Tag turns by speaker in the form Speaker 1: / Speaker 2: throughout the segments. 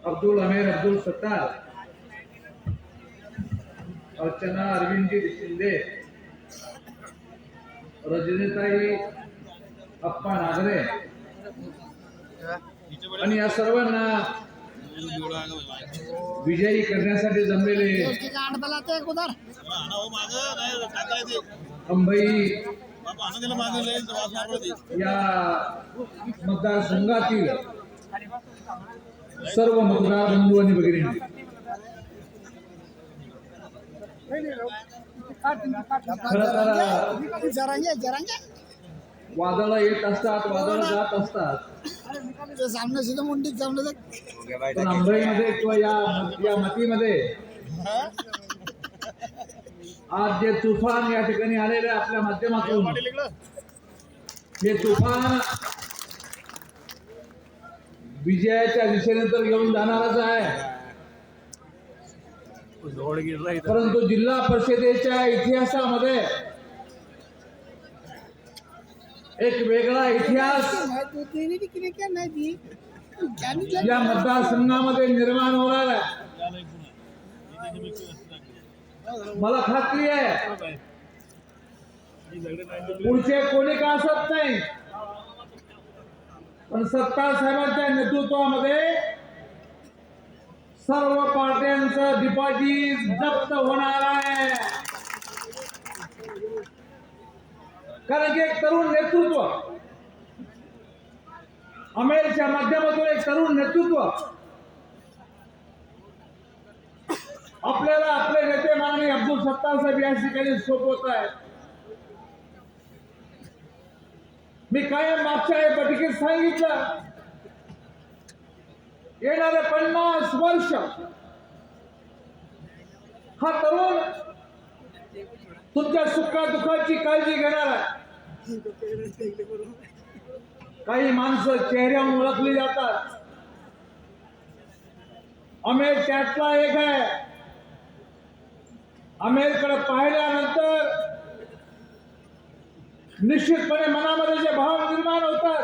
Speaker 1: अब्दुल हमीद अब्दुल सत्तार, अर्चना अरविंदजी शिंदे, रजनीताई अप्पा नागरे आणि या सर्वांना विजयी करण्यासाठी जमलेले अंबई या मतदारसंघातील सर्व मतदार बंधू आणि भगिनी, वादळ येत असतात, वादळ जात असतात, पण अंबईमध्ये किंवा या मतीमध्ये आज जे तुफान या ठिकाणी आलेले आपल्या माध्यमातून, हे तुफान विजयाच्या दिशेने तर घेऊन जाणारच आहे, परंतु जिल्हा परिषदेच्या इतिहासामध्ये एक वेगळा इतिहास या मतदारसंघामध्ये निर्माण होणार आहे. मला खात्री आहे पुढचे कोणी का असत नाही, पण सत्तार साहेबांच्या नेतृत्वामध्ये सर्व पार्ट्यांचं डिपॉझिट जप्त होणार आहे. कारण की एक तरुण नेतृत्व, अमेरच्या माध्यमातून एक तरुण नेतृत्व आपल्याला आपले नेते माननीय अब्दुल सत्तार साहेब या ठिकाणी सोपवत आहे. मी कायम मागच्या बैठकीत सांगितलं, येणारे 50 वर्ष हा तरुण तुमच्या सुखा दुःखाची काळजी घेणार आहे. काही माणसं चेहऱ्यावरून ओळखली जातात, आमेर त्यातला एक आहे. आमेरकडे पाहिल्यानंतर निश्चितपणे मनामध्ये जे भाव निर्माण होतात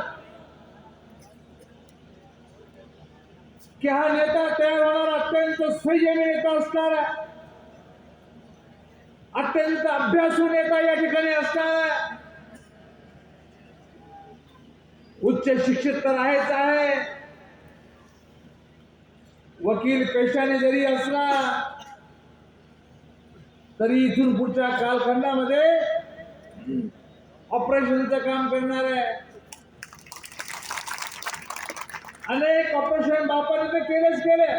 Speaker 1: की हा नेता तयार होणार अत्यंत संयमी नेता असणार आहे, अत्यंत अभ्यासू नेता या ठिकाणी असणार आहे. उच्च शिक्षित तर आहेच आहे, वकील पेशाने जरी असला तरी इथून पुढच्या कालखंडामध्ये ऑपरेशनचं काम करणार आहे. अनेक ऑपरेशन बापाने तर केलेच केले.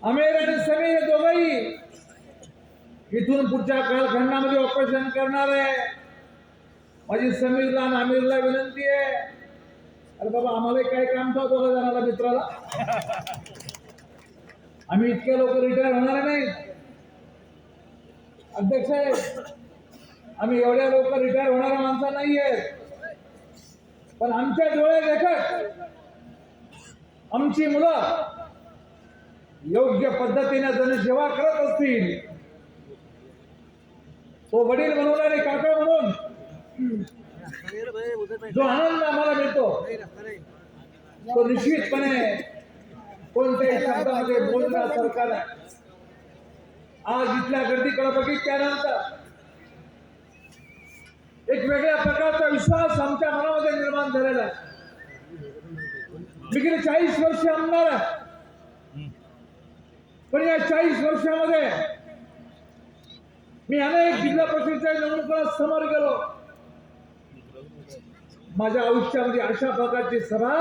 Speaker 1: आमेर आणि समीर दोघंही इथून पुढच्या कालखंडामध्ये ऑपरेशन करणार आहे. माझी समीरला आणि आमिरला विनंती आहे, अरे बाबा आम्हाला काय काम था दोघा जणाला मित्राला, आम्ही इतक्या लोक रिटायर होणार नाही. अध्यक्ष साहेब, आम्ही एवढ्या लोक रिटायर होणाऱ्या माणसं नाहीये, पण आमच्या डोळे देखत आमची मुलं योग्य पद्धतीने जनसेवा करत असतील, तो वडील म्हणून आणि काका म्हणून जो आनंद आम्हाला मिळतो तो निश्चितपणे कोणत्याही शब्दामध्ये बोलण्यासारखा नाही. आज इथल्या गर्दीकडे बघितल्यानंतर एक वेगळ्या प्रकारचा विश्वास आमच्या मनामध्ये निर्माण झालेला आहे. मी गेले 40 वर्ष आमदार आहे, पण या 40 वर्षामध्ये मी अनेक जिल्हा परिषदेच्या निवडणुका समोर गेलो. माझ्या आयुष्यामध्ये अशा प्रकारची सभा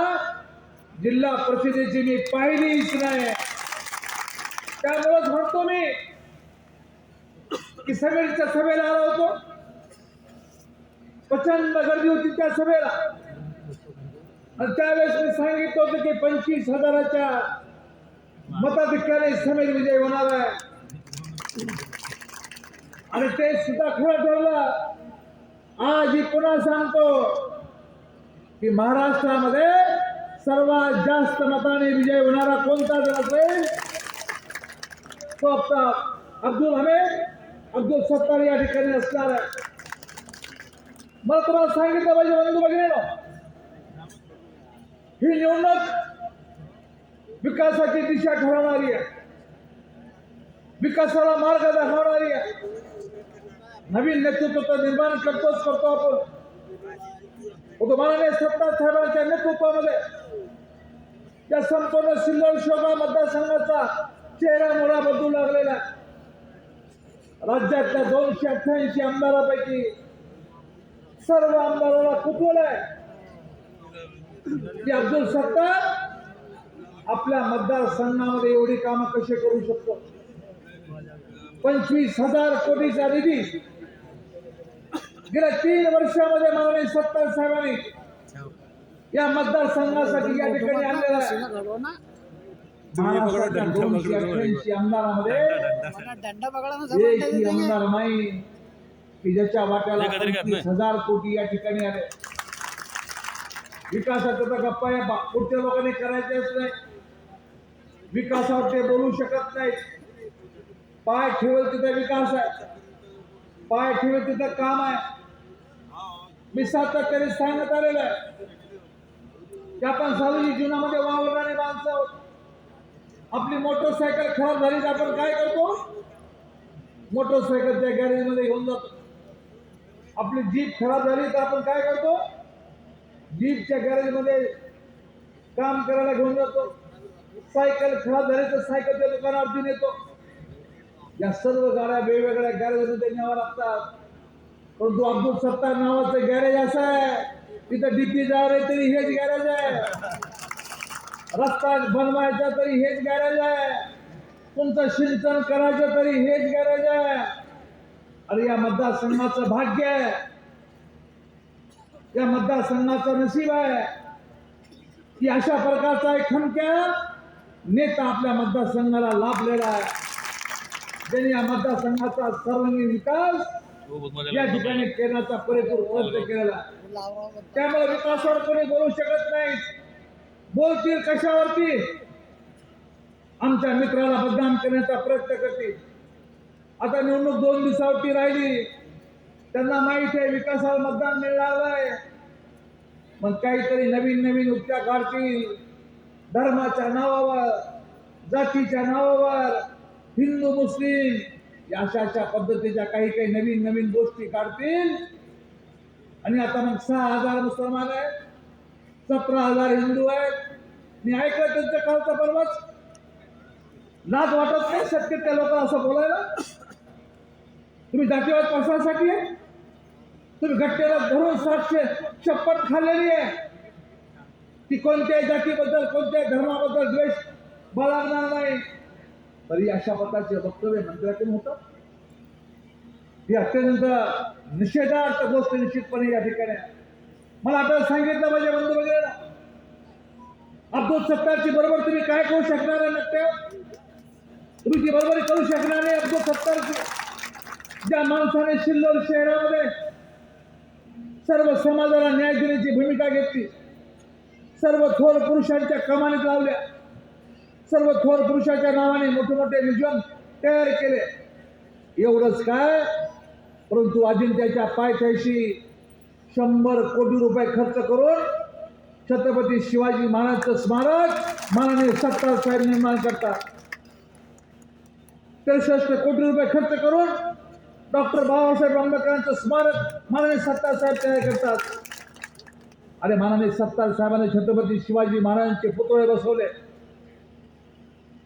Speaker 1: जिल्हा परिषदेची मी पाहिलीच नाही. त्यामुळेच म्हणतो मी की समीरच्या सभेला आलो होतो, प्रचंड गर्दी होती त्या सभेला, आणि त्यावेळेस मी सांगितलं होतं की 25,000च्या मताधिक्याने समीर विजय होणार आहे, आणि ते सुद्धा खरं ठरलं. आजही पुन्हा सांगतो की महाराष्ट्रामध्ये सर्वात जास्त मताने विजय होणारा कोणता जर असेल तो अब्दुल हमीद अब्दुल सत्तार या ठिकाणी असणार आहे. मला तुम्हाला सांगितलं पाहिजे बंधू भगिनींनो, ही निवडणूक विकासाची दिशा ठरवणारी आहे, विकासाला मार्ग दाखवणारी आहे. नवीन नेतृत्व निर्माण करतो आपण. माननीय सत्तार साहेबांच्या नेतृत्वामध्ये या संपूर्ण सिल्लोड शोभा मतदारसंघाचा चेहरा मोहरा बदलू लागलेला. राज्यातल्या 288 आमदारापैकी सर्व आमदाराला कुतवलंय की अब्दुल सत्तार आपल्या मतदारसंघामध्ये एवढी कामं कशी करू शकतो. 25,000 कोटीचा निधी गेल्या 3 वर्षामध्ये माननीय सत्तार साहेबांनी या मतदारसंघासाठी या ठिकाणी आणलेला आहे. महाराष्ट्राच्या 288 आमदारामध्ये एकही आमदार नाही की ज्याच्या वाट्याला 25,000 कोटी या ठिकाणी आले. विकासाचा तर गप्पा या पुढच्या लोकांनी करायचेच नाही. विकासावर ते बोलू शकत नाही. पाय ठेवेल तिथे विकास आहे, पाय ठेवेल तिथं काम आहे. मी सातत्याने सांगत आलेलं आहे की आपण सार्वजनिक जीवनामध्ये वावरणारे माणसं आहोत. आपली मोटरसायकल खराब झाली तर आपण काय करतो? मोटरसायकलच्या गॅरेजमध्ये घेऊन जातो. आपली जीप खराब झाली तर आपण काय करतो? जीपच्या गॅरेजमध्ये काम करायला घेऊन जातो. सायकल खराब झाली तर सायकलच्या दुकानावरती नेतो. या सर्व गाड्या वेगवेगळ्या गॅरेजमध्ये न्याव्या लागतात. परंतु अब्दुल सत्तार नावाचं गॅरेज असं आहे, तिथं डीपी जाणार तरी हेच गॅरेज आहे, रस्ता बनवायचा तरी हेच गॅरेज आहे, तुमचं सिंचन करायचं तरी हेच गॅरेज आहे. अरे या मतदारसंघाचं भाग्य आहे, या मतदारसंघाचं नशीब आहे की अशा प्रकारचा एक खमक्या नेता आपल्या मतदारसंघाला लाभलेला आहे, ज्यांनी या मतदारसंघाचा सर्वांगीण विकास या ठिकाणी करण्याचा पुरेपूर प्रयत्न केलेला. त्यामुळे विकासावर कोणी बोलू शकत नाही. बोलतील कशावरती? आमच्या मित्राला बदनाम करण्याचा प्रयत्न करतील. आता निवडणूक 2 दिवसावरती राहिली, त्यांना माहित आहे विकासाला मतदान मिळणार आहे. मग काहीतरी नवीन नवीन उद्या काढतील. धर्माच्या नावावर, जातीच्या नावावर, हिंदू मुस्लिम या अशा पद्धतीच्या काही नवीन नवीन गोष्टी काढतील. आणि आता मग 6,000 मुसलमान आहेत, 17,000 हिंदू आहेत. मी ऐकलं त्यांच्या कालचा परवाच. लाज वाटत नाही शक्य त्या लोकांना असं बोलायला? तुम्ही जातीवाद कशासाठी आहे? तुम्ही घटनेला धरून शपथ खाल्लेली आहे की कोणत्याही जातीबद्दल कोणत्याही धर्माबद्दल द्वेष बाळगणार नाही. तरी अशा प्रकारचे वक्तव्य मंत्र्यातून होतं. ही अत्यंत निषेधार्थ गोष्ट निश्चितपणे या ठिकाणी. मला आपल्याला सांगितलं पाहिजे बंधू वगैरे, अब्दुल सत्तारची बरोबर तुम्ही काय करू शकणार आहे? नक्की तुम्ही ती बरोबरी करू शकणार नाही अब्दुल सत्तारची. ज्या माणसाने सिल्लोड शहरामध्ये सर्व समाजाला न्याय देण्याची भूमिका घेतली, सर्व थोर पुरुषांच्या कमानीत लावल्या, सर्व थोर पुरुषाच्या नावाने मोठे मोठे म्युझियम तयार केले. एवढंच काय, परंतु अजिंठ्याच्या पायथ्याशी 100 कोटी रुपये खर्च करून छत्रपती शिवाजी महाराजांचं स्मारक माननीय सत्तार साहेब निर्माण करतात. 63 कोटी रुपये खर्च करून डॉक्टर बाबासाहेब आंबेडकरांचं स्मारक माननीय सत्तार साहेब तयार करतात. अरे माननीय सत्तार साहेबांनी छत्रपती शिवाजी महाराजांचे पुतळे बसवले.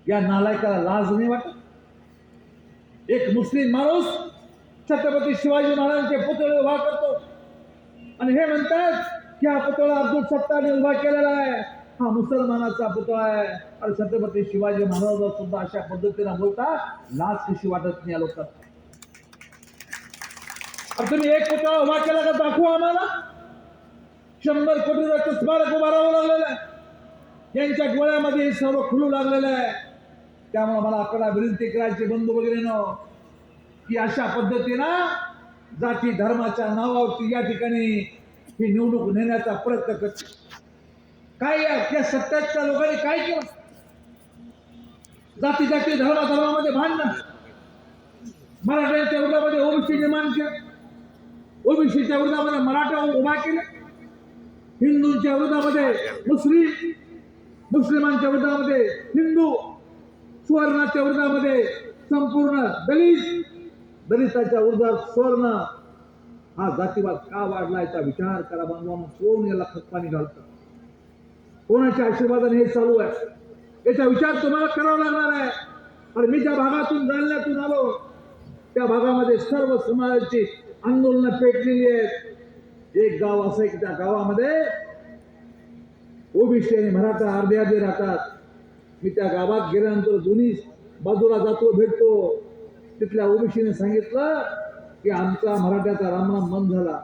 Speaker 1: या नालायकाला लाज नाही वाटत? एक मुस्लिम माणूस छत्रपती शिवाजी महाराजांचे पुतळे उभा करतो आणि हे म्हणतात की हा पुतळा अब्दुल सत्तारने उभा केलेला आहे, हा मुसलमानाचा पुतळा आहे. आणि छत्रपती शिवाजी महाराजांवर सुद्धा अशा पद्धतीने बोलता लाज कशी वाटत नाही लोकांना? तुम्ही एक पुतळा उभा केला का दाखवा आम्हाला. 100 कोटी रुपयाचं स्मारक उभा राहावं लागलेलं आहे. यांच्या डोळ्यामध्ये सर्व खुलू लागलेलं आहे. त्यामुळे मला आपल्याला विनंती करायची बंधू वगैरे की अशा पद्धतीनं जाती धर्माच्या नावावरती या ठिकाणी ही निवडणूक नेण्याचा प्रयत्न करते. काय या सत्ताच्या लोकांनी काय केलं? जाती जाती धर्मामध्ये भांडणं, मराठ्यांच्या विरोधामध्ये ओबीसी निर्माण केलं, ओबीसीच्या विरोधामध्ये मराठा उभा केले, हिंदूंच्या विरोधामध्ये मुस्लिमांच्या विरोधामध्ये हिंदू, सुवर्णाच्या विरोधामध्ये संपूर्ण दलिताच्या विरोधात स्वर्ण. हा जातीवाद का वाढला याचा विचार करा बांधवांनो. कोण याला खतपाणी घालतं, कोणाच्या आशीर्वादाने हे चालू आहे याचा विचार तुम्हाला करावा लागणार आहे. आणि मी ज्या भागातून जालन्यातून आलो त्या भागामध्ये सर्व समाजाची आंदोलनं पेटलेली आहेत. एक गाव असं आहे की त्या गावामध्ये ओबीसी आणि मराठा अर्धे अर्धे राहतात. मी त्या गावात गेल्यानंतर दोन्ही बाजूला जातो, भेटतो. तिथल्या ओबीसीने सांगितलं की आमचा मराठ्याचा रामनाम बंद झाला.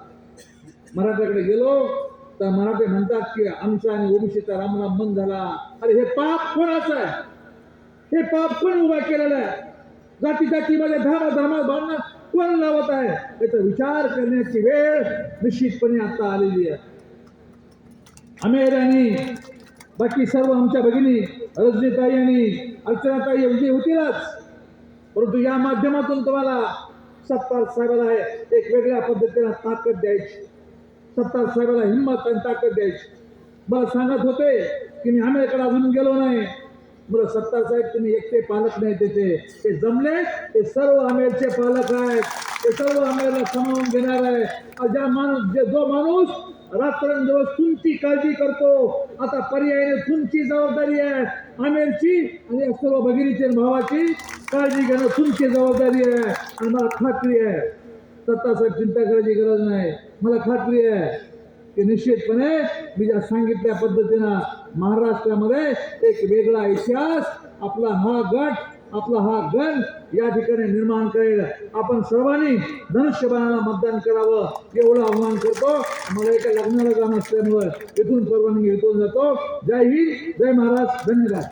Speaker 1: मराठ्याकडे गेलो तर मराठे म्हणतात की आमचा आणि ओबीसीचा रामनाम बंद झाला. अरे हे पाप कोणाचं आहे? हे पाप कोण उभा केलेलं आहे? जातीमध्ये धर्मात भांडणं कोण लावत आहे? याचा विचार करण्याची वेळ निश्चितपणे आता आलेली आहे. आमेर आणि बाकी सर्व आमच्या भगिनी रजनीताई आणि अर्चनाताई विजय होतीलच, परंतु या माध्यमातून तुम्हाला सत्तार साहेबाला एक वेगळ्या पद्धतीने ताकद द्यायची, सत्तार साहेबाला हिंमत आणि ताकद द्यायची. मला सांगत होते की मी आमेरकडे अजून गेलो नाही. बरं सत्तार साहेब तुम्ही एकटे पालक नाही, त्याचे ते जमले, ते सर्व आमेरचे पालक आहेत, ते सर्व आमेरला सामावून घेणार आहे. जो माणूस रात्रंदिवस तुमची काळजी करतो, आता पर्यायाने तुमची जबाबदारी आहे आमेरची आणि या सर्व भगिनीची भावाची काळजी घेणं तुमची जबाबदारी आहे. आणि मला खात्री आहे सत्तासाहेब चिंता करायची गरज नाही. मला खात्री आहे की निश्चितपणे मी ज्या सांगितल्या पद्धतीनं महाराष्ट्रामध्ये एक वेगळा इतिहास आपला हा गट, आपला हा गण या ठिकाणी निर्माण करेल. आपण सर्वांनी धनुष्यबाणाला मतदान करावं एवढं आव्हान करतो. मला एका लग्नाला जाणं असल्यामुळे इथून परवानगी घेऊन जातो. जय हिंद, जय महाराष्ट्र, धन्यवाद.